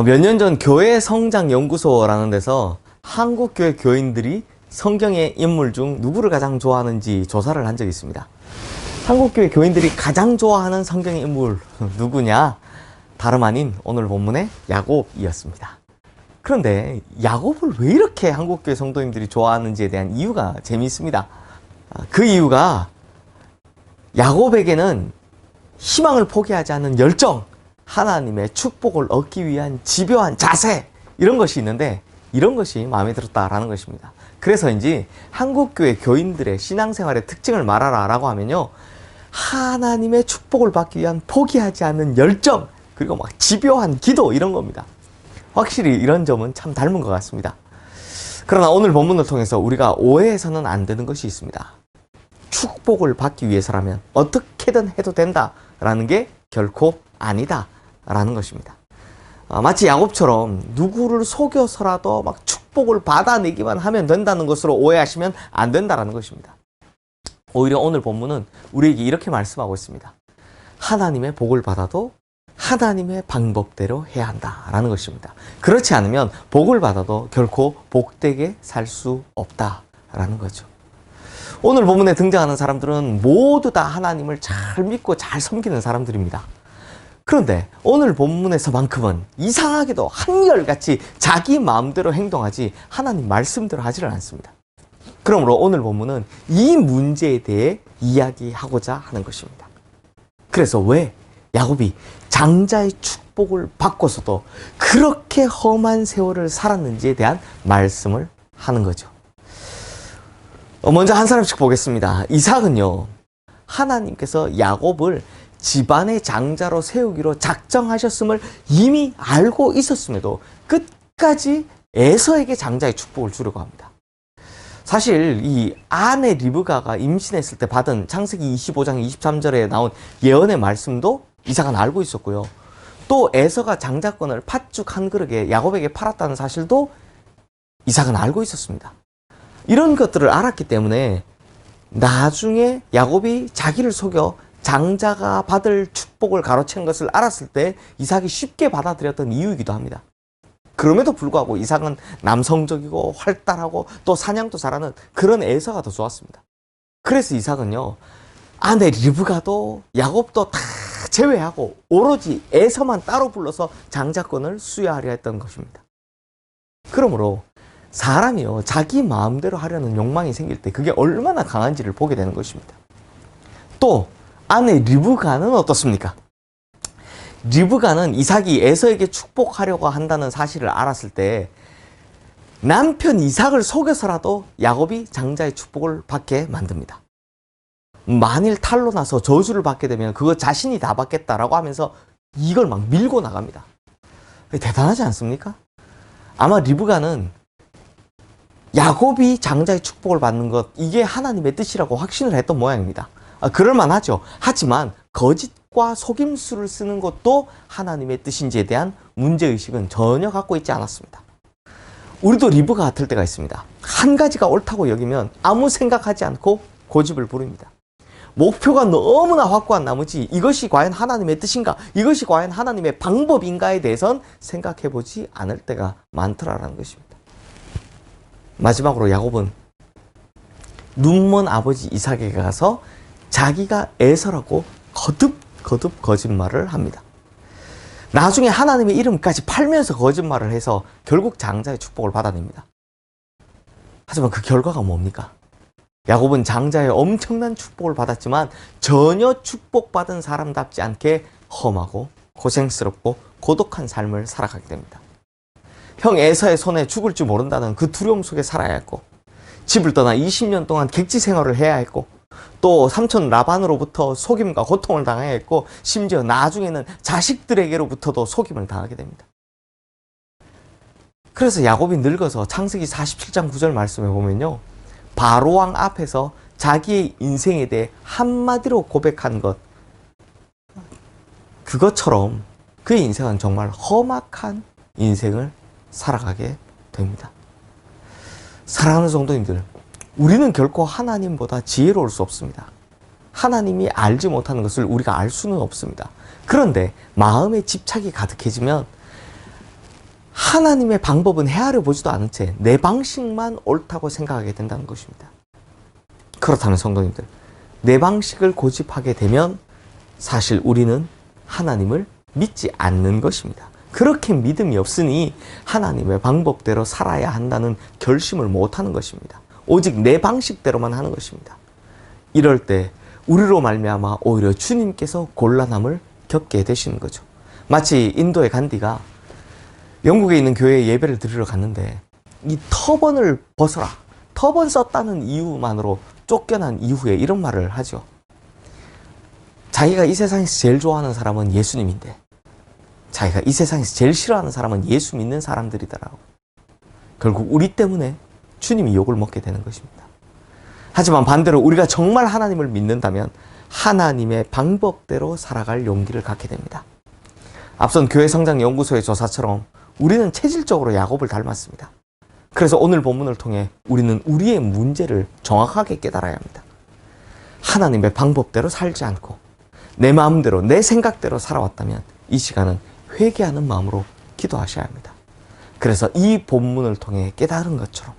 몇 년 전 교회 성장 연구소라는 데서 한국 교회 교인들이 성경의 인물 중 누구를 가장 좋아하는지 조사를 한 적이 있습니다. 한국 교회 교인들이 가장 좋아하는 성경의 인물 누구냐? 다름 아닌 오늘 본문의 야곱이었습니다. 그런데 야곱을 왜 이렇게 한국 교회 성도님들이 좋아하는지에 대한 이유가 재미있습니다. 그 이유가 야곱에게는 희망을 포기하지 않는 열정, 하나님의 축복을 얻기 위한 집요한 자세, 이런 것이 있는데 이런 것이 마음에 들었다라는 것입니다. 그래서인지 한국교회 교인들의 신앙생활의 특징을 말하라 라고 하면요, 하나님의 축복을 받기 위한 포기하지 않는 열정, 그리고 막 집요한 기도, 이런 겁니다. 확실히 이런 점은 참 닮은 것 같습니다. 그러나 오늘 본문을 통해서 우리가 오해해서는 안 되는 것이 있습니다. 축복을 받기 위해서라면 어떻게든 해도 된다라는 게 결코 아니다 라는 것입니다. 마치 야곱처럼 누구를 속여서라도 막 축복을 받아내기만 하면 된다는 것으로 오해하시면 안 된다라는 것입니다. 오히려 오늘 본문은 우리에게 이렇게 말씀하고 있습니다. 하나님의 복을 받아도 하나님의 방법대로 해야 한다라는 것입니다. 그렇지 않으면 복을 받아도 결코 복되게 살 수 없다라는 거죠. 오늘 본문에 등장하는 사람들은 모두 다 하나님을 잘 믿고 잘 섬기는 사람들입니다. 그런데 오늘 본문에서만큼은 이상하게도 한결같이 자기 마음대로 행동하지 하나님 말씀대로 하지를 않습니다. 그러므로 오늘 본문은 이 문제에 대해 이야기하고자 하는 것입니다. 그래서 왜 야곱이 장자의 축복을 받고서도 그렇게 험한 세월을 살았는지에 대한 말씀을 하는 거죠. 먼저 한 사람씩 보겠습니다. 이삭은요, 하나님께서 야곱을 집안의 장자로 세우기로 작정하셨음을 이미 알고 있었음에도 끝까지 에서에게 장자의 축복을 주려고 합니다. 사실 이 아내 리브가가 임신했을 때 받은 창세기 25장 23절에 나온 예언의 말씀도 이삭은 알고 있었고요. 또 에서가 장자권을 팥죽 한 그릇에 야곱에게 팔았다는 사실도 이삭은 알고 있었습니다. 이런 것들을 알았기 때문에 나중에 야곱이 자기를 속여 장자가 받을 축복을 가로챈 것을 알았을 때 이삭이 쉽게 받아들였던 이유이기도 합니다. 그럼에도 불구하고 이삭은 남성적이고 활달하고 또 사냥도 잘하는 그런 에서가 더 좋았습니다. 그래서 이삭은요, 아내 리브가도 야곱도 다 제외하고 오로지 에서만 따로 불러서 장자권을 수여하려 했던 것입니다. 그러므로 사람이요, 자기 마음대로 하려는 욕망이 생길 때 그게 얼마나 강한지를 보게 되는 것입니다. 또 아내 리브가는 어떻습니까? 리브가는 이삭이 에서에게 축복하려고 한다는 사실을 알았을 때 남편 이삭을 속여서라도 야곱이 장자의 축복을 받게 만듭니다. 만일 탈로 나서 저주를 받게 되면 그거 자신이 다 받겠다라고 하면서 이걸 막 밀고 나갑니다. 대단하지 않습니까? 아마 리브가는 야곱이 장자의 축복을 받는 것, 이게 하나님의 뜻이라고 확신을 했던 모양입니다. 그럴만하죠. 하지만 거짓과 속임수를 쓰는 것도 하나님의 뜻인지에 대한 문제의식은 전혀 갖고 있지 않았습니다. 우리도 리브가 같을 때가 있습니다. 한 가지가 옳다고 여기면 아무 생각하지 않고 고집을 부립니다. 목표가 너무나 확고한 나머지 이것이 과연 하나님의 뜻인가, 이것이 과연 하나님의 방법인가에 대해선 생각해보지 않을 때가 많더라라는 것입니다. 마지막으로 야곱은 눈먼 아버지 이삭에게 가서 자기가 에서라고 거듭 거짓말을 합니다. 나중에 하나님의 이름까지 팔면서 거짓말을 해서 결국 장자의 축복을 받아냅니다. 하지만 그 결과가 뭡니까? 야곱은 장자의 엄청난 축복을 받았지만 전혀 축복받은 사람답지 않게 험하고 고생스럽고 고독한 삶을 살아가게 됩니다. 형 에서의 손에 죽을 줄 모른다는 그 두려움 속에 살아야 했고, 집을 떠나 20년 동안 객지 생활을 해야 했고, 또 삼촌 라반으로부터 속임과 고통을 당해야 했고, 심지어 나중에는 자식들에게로부터도 속임을 당하게 됩니다. 그래서 야곱이 늙어서 창세기 47장 9절 말씀에 보면요, 바로왕 앞에서 자기의 인생에 대해 한마디로 고백한 것, 그것처럼 그의 인생은 정말 험악한 인생을 살아가게 됩니다. 사랑하는 성도님들, 우리는 결코 하나님보다 지혜로울 수 없습니다. 하나님이 알지 못하는 것을 우리가 알 수는 없습니다. 그런데 마음에 집착이 가득해지면 하나님의 방법은 헤아려 보지도 않은 채 내 방식만 옳다고 생각하게 된다는 것입니다. 그렇다면 성도님들, 내 방식을 고집하게 되면 사실 우리는 하나님을 믿지 않는 것입니다. 그렇게 믿음이 없으니 하나님의 방법대로 살아야 한다는 결심을 못하는 것입니다. 오직 내 방식대로만 하는 것입니다. 이럴 때 우리로 말미암아 오히려 주님께서 곤란함을 겪게 되시는 거죠. 마치 인도의 간디가 영국에 있는 교회에 예배를 드리러 갔는데 이 터번을 벗어라, 터번 썼다는 이유만으로 쫓겨난 이후에 이런 말을 하죠. 자기가 이 세상에서 제일 좋아하는 사람은 예수님인데 자기가 이 세상에서 제일 싫어하는 사람은 예수 믿는 사람들이더라고. 결국 우리 때문에 주님이 욕을 먹게 되는 것입니다. 하지만 반대로 우리가 정말 하나님을 믿는다면 하나님의 방법대로 살아갈 용기를 갖게 됩니다. 앞선 교회 성장 연구소의 조사처럼 우리는 체질적으로 야곱을 닮았습니다. 그래서 오늘 본문을 통해 우리는 우리의 문제를 정확하게 깨달아야 합니다. 하나님의 방법대로 살지 않고 내 마음대로 내 생각대로 살아왔다면 이 시간은 회개하는 마음으로 기도하셔야 합니다. 그래서 이 본문을 통해 깨달은 것처럼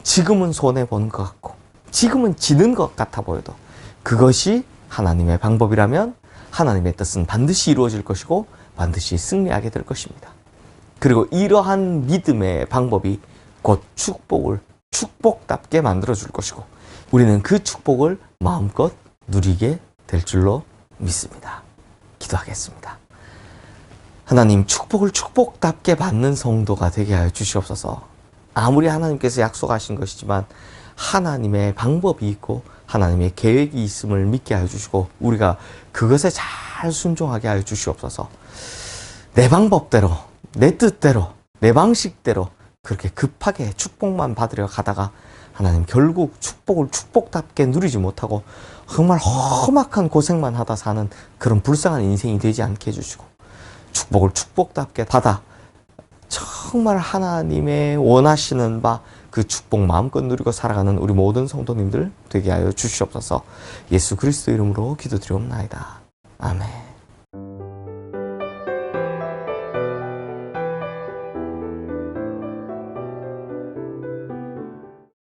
지금은 손해보는 것 같고 지금은 지는 것 같아 보여도 그것이 하나님의 방법이라면 하나님의 뜻은 반드시 이루어질 것이고 반드시 승리하게 될 것입니다. 그리고 이러한 믿음의 방법이 곧 축복을 축복답게 만들어줄 것이고 우리는 그 축복을 마음껏 누리게 될 줄로 믿습니다. 기도하겠습니다. 하나님, 축복을 축복답게 받는 성도가 되게 하여 주시옵소서. 아무리 하나님께서 약속하신 것이지만 하나님의 방법이 있고 하나님의 계획이 있음을 믿게 하여 주시고 우리가 그것에 잘 순종하게 하여 주시옵소서. 내 방법대로, 내 뜻대로, 내 방식대로 그렇게 급하게 축복만 받으려 가다가 하나님 결국 축복을 축복답게 누리지 못하고 정말 험악한 고생만 하다 사는 그런 불쌍한 인생이 되지 않게 해주시고 축복을 축복답게 받아 정말 하나님의 원하시는 바 그 축복 마음껏 누리고 살아가는 우리 모든 성도님들 되게 하여 주시옵소서. 예수 그리스도 이름으로 기도드리옵나이다. 아멘.